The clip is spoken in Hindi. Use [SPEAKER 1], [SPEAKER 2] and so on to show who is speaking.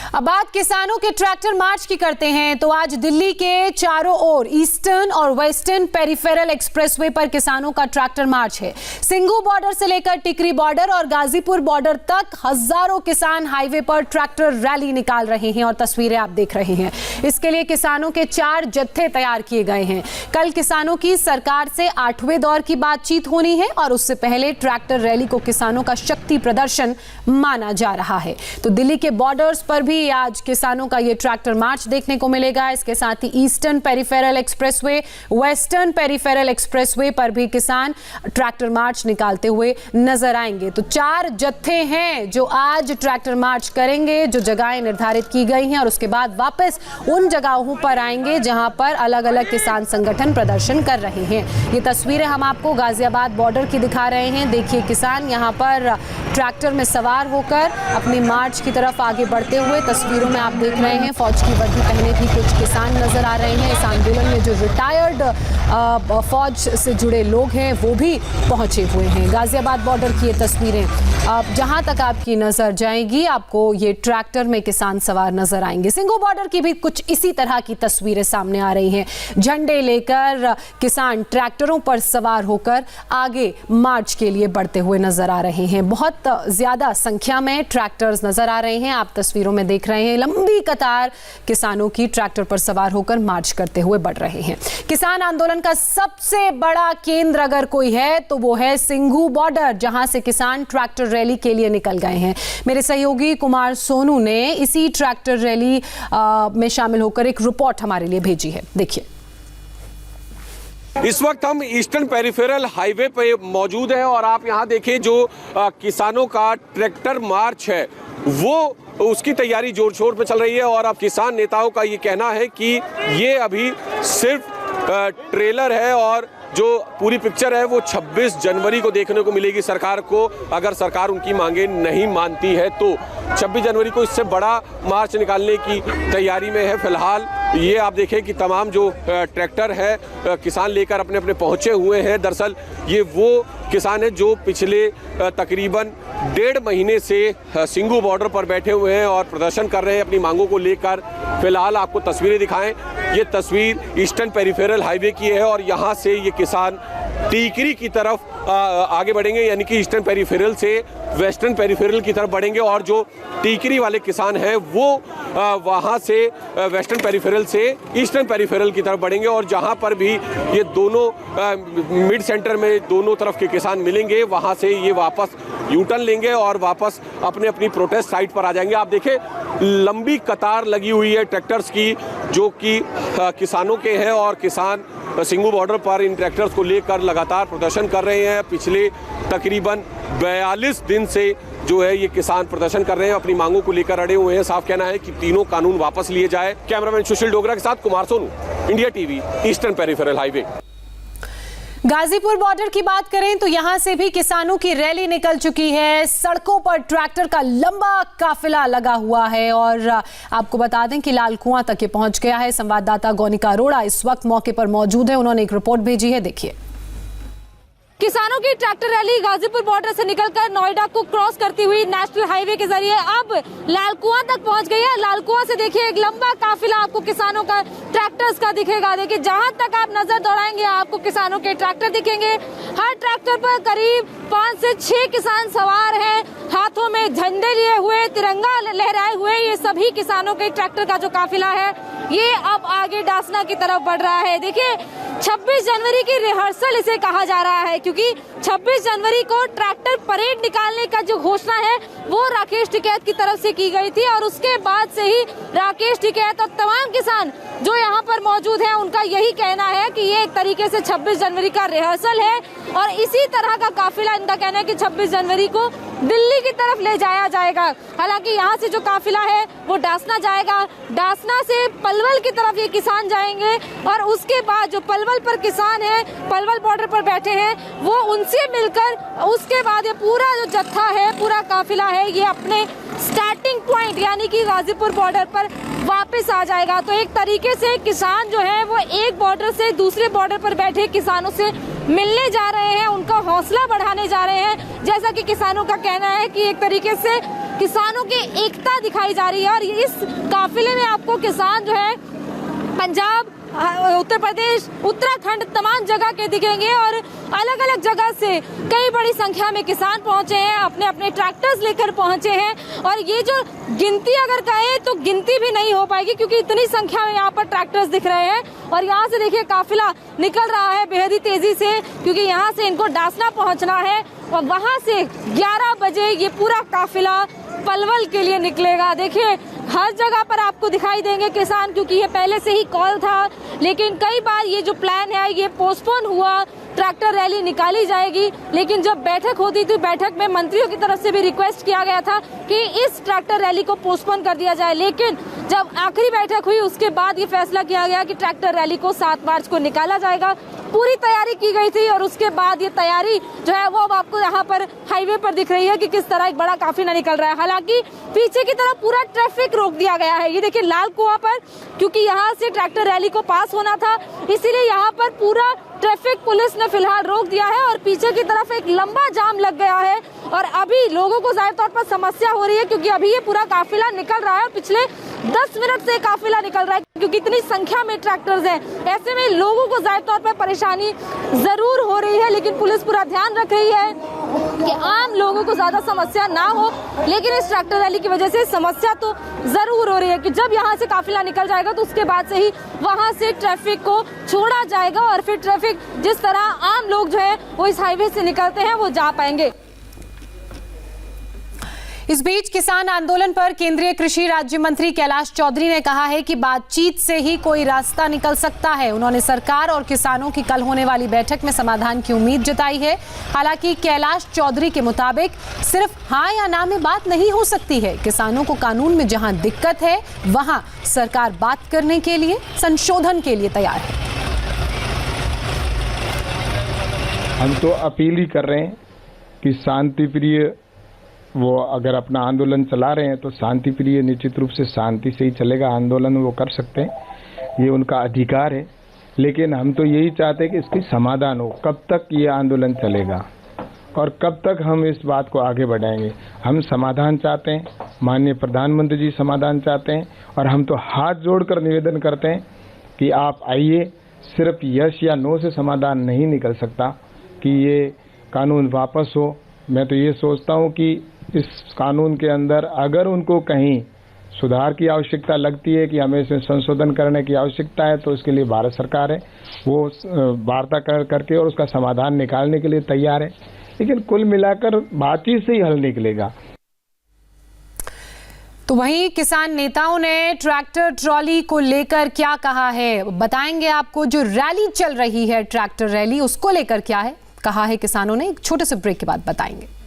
[SPEAKER 1] अब बात किसानों के ट्रैक्टर मार्च की करते हैं तो आज दिल्ली के चारों ओर ईस्टर्न और वेस्टर्न पेरिफेरल एक्सप्रेसवे पर किसानों का ट्रैक्टर मार्च है। सिंघू बॉर्डर से लेकर टिकरी बॉर्डर और गाजीपुर बॉर्डर तक हजारों किसान हाईवे पर ट्रैक्टर रैली निकाल रहे हैं और तस्वीरें आप देख रहे हैं। इसके लिए किसानों के 4 जत्थे तैयार किए गए हैं। कल किसानों की सरकार से 8वें दौर की बातचीत होनी है और उससे पहले ट्रैक्टर रैली को किसानों का शक्ति प्रदर्शन माना जा रहा है। तो दिल्ली के बॉर्डर्स पर भी आज किसानों का ये ट्रैक्टर मार्च देखने को मिलेगा। इसके साथ ही eastern peripheral expressway, western peripheral expressway पर भी किसान ट्रैक्टर मार्च निकालते हुए नजर आएंगे। तो 4 जत्थे हैं जो आज ट्रैक्टर मार्च करेंगे, जो जगहें निर्धारित की गई हैं और उसके बाद वापस उन जगहों पर आएंगे जहां पर अलग अलग किसान संगठन प्रदर्शन कर रहे हैं। ये तस्वीरें हम आपको गाजियाबाद बॉर्डर की दिखा रहे हैं। देखिए किसान यहां पर ट्रैक्टर में सवार होकर अपनी मार्च की तरफ आगे बढ़ते हुए तस्वीरों में आप देख रहे हैं। फौज की वर्दी पहने भी कुछ किसान नजर आ रहे हैं। इस आंदोलन में जो रिटायर्ड फौज से जुड़े लोग हैं वो भी पहुंचे हुए हैं। गाजियाबाद बॉर्डर की ये तस्वीरें जहां तक आपकी नजर जाएगी आपको ये ट्रैक्टर में किसान सवार नजर आएंगे। सिंघू बॉर्डर की भी कुछ इसी तरह की तस्वीरें सामने आ रही हैं। झंडे लेकर किसान ट्रैक्टरों पर सवार होकर आगे मार्च के लिए बढ़ते हुए नजर आ रहे हैं। बहुत ज्यादा संख्या में ट्रैक्टर्स नजर आ रहे हैं। आप तस्वीरों में देख रहे हैं लंबी कतार किसानों की ट्रैक्टर पर सवार होकर मार्च करते हुए बढ़ रहे हैं। किसान आंदोलन का सबसे बड़ा केंद्र अगर कोई है तो वो है सिंघू बॉर्डर, जहां से किसान ट्रैक्टर रैली के लिए निकल गए हैं। मेरे सहयोगी कुमार सोनू ने इसी ट्रैक्टर रैली में शामिल होकर एक रिपोर्ट हमारे लिए भेजी है। देखिए,
[SPEAKER 2] इस वक्त हम ईस्टर्न पेरिफेरल हाईवे पे मौजूद हैं और आप यहाँ देखिए जो किसानों का ट्रैक्टर मार्च है वो उसकी तैयारी जोर शोर पे चल रही है। और अब किसान नेताओं का ये कहना है कि ये अभी सिर्फ ट्रेलर है और जो पूरी पिक्चर है वो 26 जनवरी को देखने को मिलेगी सरकार को, अगर सरकार उनकी मांगे नहीं मानती है तो। 26 जनवरी को इससे बड़ा मार्च निकालने की तैयारी में है। फिलहाल ये आप देखें कि तमाम जो ट्रैक्टर है किसान लेकर अपने अपने पहुंचे हुए हैं। दरअसल ये वो किसान है जो पिछले तकरीबन 1.5 महीने से सिंघू बॉर्डर पर बैठे हुए हैं और प्रदर्शन कर रहे हैं अपनी मांगों को लेकर। फिलहाल आपको तस्वीरें दिखाएं, ये तस्वीर ईस्टर्न पेरिफेरल हाईवे की है और यहाँ से ये किसान टीकरी की तरफ आगे बढ़ेंगे, यानी कि ईस्टर्न पेरिफेरल से वेस्टर्न पेरिफेरल की तरफ बढ़ेंगे। और जो टीकरी वाले किसान हैं वो वहाँ से वेस्टर्न पेरिफेरल से ईस्टर्न पेरिफेरल की तरफ बढ़ेंगे और जहाँ पर भी ये दोनों मिड सेंटर में दोनों तरफ के किसान मिलेंगे वहाँ से ये वापस यू टर्न लेंगे और वापस अपने अपनी प्रोटेस्ट साइट पर आ जाएंगे। आप देखें लंबी कतार लगी हुई है ट्रैक्टर्स की जो कि किसानों के हैं और किसान सिंघू बॉर्डर पर इन ट्रैक्टर्स को लेकर लगातार प्रदर्शन कर रहे हैं। पिछले तकरीबन 42 दिन से जो है ये किसान प्रदर्शन कर रहे हैं, अपनी मांगों को लेकर अड़े हुए हैं। साफ कहना है कि तीनों कानून वापस लिए जाए। कैमरामैन सुशील डोगरा के साथ Kumar Sonu, India TV, eastern peripheral highway.
[SPEAKER 1] Ghazipur border की बात करें तो यहां से भी किसानों की रैली निकल चुकी है। सड़कों पर ट्रैक्टर का लंबा काफिला लगा हुआ है और आपको बता दें कि लाल कुआं तक ये पहुंच गया है। संवाददाता गौनिका अरोड़ा इस वक्त मौके पर मौजूद है, उन्होंने एक रिपोर्ट भेजी है, देखिए।
[SPEAKER 3] किसानों की ट्रैक्टर रैली गाजीपुर बॉर्डर से निकलकर नोएडा को क्रॉस करती हुई नेशनल हाईवे के जरिए अब लाल कुआं तक पहुंच गई है। लाल कुआं से देखिए एक लंबा काफिला आपको किसानों का ट्रैक्टर्स का दिखेगा। देखिए जहां तक आप नजर दौड़ाएंगे आपको किसानों के ट्रैक्टर दिखेंगे। हर ट्रैक्टर पर करीब 5 से 6 किसान सवार हैं, हाथों में झंडे लिए हुए, तिरंगा लहराए हुए। ये सभी किसानों के ट्रैक्टर का जो काफिला है ये अब आगे डासना की तरफ बढ़ रहा है। देखिए 26 जनवरी की रिहर्सल इसे कहा जा रहा है क्योंकि 26 जनवरी को ट्रैक्टर परेड निकालने का जो घोषणा है वो राकेश टिकैत की तरफ से की गई थी और उसके बाद से ही राकेश टिकैत और तमाम किसान जो यहाँ पर मौजूद हैं उनका यही कहना है कि ये एक तरीके से 26 जनवरी का रिहर्सल है और इसी तरह का काफिला इनका कहना है कि 26 जनवरी को दिल्ली की तरफ ले जाया जाएगा। हालांकि यहाँ से जो काफिला है वो डासना जाएगा, डासना से पलवल की तरफ ये किसान जाएंगे और उसके बाद जो पलवल पर किसान है, पलवल बॉर्डर पर बैठे हैं, वो उनसे मिलकर उसके बाद ये पूरा जो जत्था है, पूरा काफिला है, ये अपने स्टार्टिंग पॉइंट यानी कि गाजीपुर बॉर्डर पर वापस आ जाएगा। तो एक तरीके से किसान जो है वो एक बॉर्डर से दूसरे बॉर्डर पर बैठे किसानों से मिलने जा रहे हैं, उनका हौसला बढ़ाने जा रहे हैं। जैसा कि किसानों का कहना है कि एक तरीके से किसानों की एकता दिखाई जा रही है। और इस काफिले में आपको किसान जो है पंजाब, उत्तर प्रदेश, उत्तराखंड तमाम जगह के दिखेंगे और अलग अलग जगह से कई बड़ी संख्या में किसान पहुंचे हैं, अपने अपने ट्रैक्टर्स लेकर पहुंचे हैं। और ये जो गिनती अगर कहें तो गिनती भी नहीं हो पाएगी, क्योंकि इतनी संख्या में यहाँ पर ट्रैक्टर्स दिख रहे हैं। और यहाँ से देखिए काफिला निकल रहा है बेहद ही तेजी से, क्योंकि यहाँ से इनको डासना पहुंचना है और वहां से 11 बजे ये पूरा काफिला पलवल के लिए निकलेगा। देखिए हर जगह पर आपको दिखाई देंगे किसान, क्योंकि ये पहले से ही कॉल था, लेकिन कई बार ये जो प्लान है ये पोस्टपोन हुआ। ट्रैक्टर रैली निकाली जाएगी, लेकिन जब बैठक होती थी, बैठक में मंत्रियों की तरफ से भी रिक्वेस्ट किया गया था कि इस ट्रैक्टर रैली को पोस्टपोन कर दिया जाए। लेकिन जब आखिरी बैठक हुई उसके बाद ये फैसला किया गया कि ट्रैक्टर रैली को 7 मार्च को निकाला जाएगा। पूरी तैयारी की गई थी और उसके बाद ये तैयारी जो है वो अब आपको यहाँ पर हाईवे पर दिख रही है कि किस तरह एक बड़ा काफिला निकल रहा है। हालांकि पीछे की तरफ पूरा ट्रैफिक रोक दिया गया है। ये देखिए लाल कुआं पर, क्योंकि यहाँ से ट्रैक्टर रैली को पास होना था, इसीलिए यहाँ पर पूरा ट्रैफिक पुलिस ने फिलहाल रोक दिया है और पीछे की तरफ एक लंबा जाम लग गया है। और अभी लोगों को जाहिर तौर पर समस्या हो रही है, क्योंकि अभी ये पूरा काफिला निकल रहा है और पिछले 10 मिनट से काफिला निकल रहा है, क्योंकि इतनी संख्या में ट्रैक्टर्स हैं। ऐसे में लोगों को जाहिर तौर पर परेशानी जरूर हो रही है, लेकिन पुलिस पूरा ध्यान रख रही है कि आम लोगों को ज्यादा समस्या ना हो। लेकिन इस ट्रैक्टर रैली की वजह से समस्या तो जरूर हो रही है कि जब यहाँ से काफिला निकल जाएगा तो उसके बाद से ही वहाँ से ट्रैफिक को छोड़ा जाएगा और फिर ट्रैफिक जिस तरह आम लोग जो है वो इस हाईवे से निकलते हैं वो जा पाएंगे।
[SPEAKER 1] इस बीच किसान आंदोलन पर केंद्रीय कृषि राज्य मंत्री कैलाश चौधरी ने कहा है कि बातचीत से ही कोई रास्ता निकल सकता है। उन्होंने सरकार और किसानों की कल होने वाली बैठक में समाधान की उम्मीद जताई है। हालांकि कैलाश चौधरी के मुताबिक सिर्फ हाँ या ना में बात नहीं हो सकती है। किसानों को कानून में जहां दिक्कत है वहां सरकार बात करने के लिए, संशोधन के लिए तैयार है।
[SPEAKER 4] हम तो अपील ही कर रहे हैं कि शांति प्रिय वो अगर अपना आंदोलन चला रहे हैं तो शांति प्रिय निश्चित रूप से शांति से ही चलेगा आंदोलन, वो कर सकते हैं, ये उनका अधिकार है। लेकिन हम तो यही चाहते हैं कि इसकी समाधान हो। कब तक ये आंदोलन चलेगा और कब तक हम इस बात को आगे बढ़ाएंगे? हम समाधान चाहते हैं, माननीय प्रधानमंत्री जी समाधान चाहते हैं और हम तो हाथ जोड़कर निवेदन करते हैं कि आप आइए। सिर्फ यस या नो से समाधान नहीं निकल सकता कि ये कानून वापस हो। मैं तो ये सोचता हूँ कि इस कानून के अंदर अगर उनको कहीं सुधार की आवश्यकता लगती है कि हमें इसमें संशोधन करने की आवश्यकता है तो इसके लिए भारत सरकार है, वो वार्ता करके और उसका समाधान निकालने के लिए तैयार है। लेकिन कुल मिलाकर बातचीत से ही हल निकलेगा।
[SPEAKER 1] तो वहीं किसान नेताओं ने ट्रैक्टर ट्रॉली को लेकर क्या कहा है बताएंगे आपको। जो रैली चल रही है ट्रैक्टर रैली, उसको लेकर क्या है कहा है किसानों ने, एक छोटे से ब्रेक के बाद बताएंगे।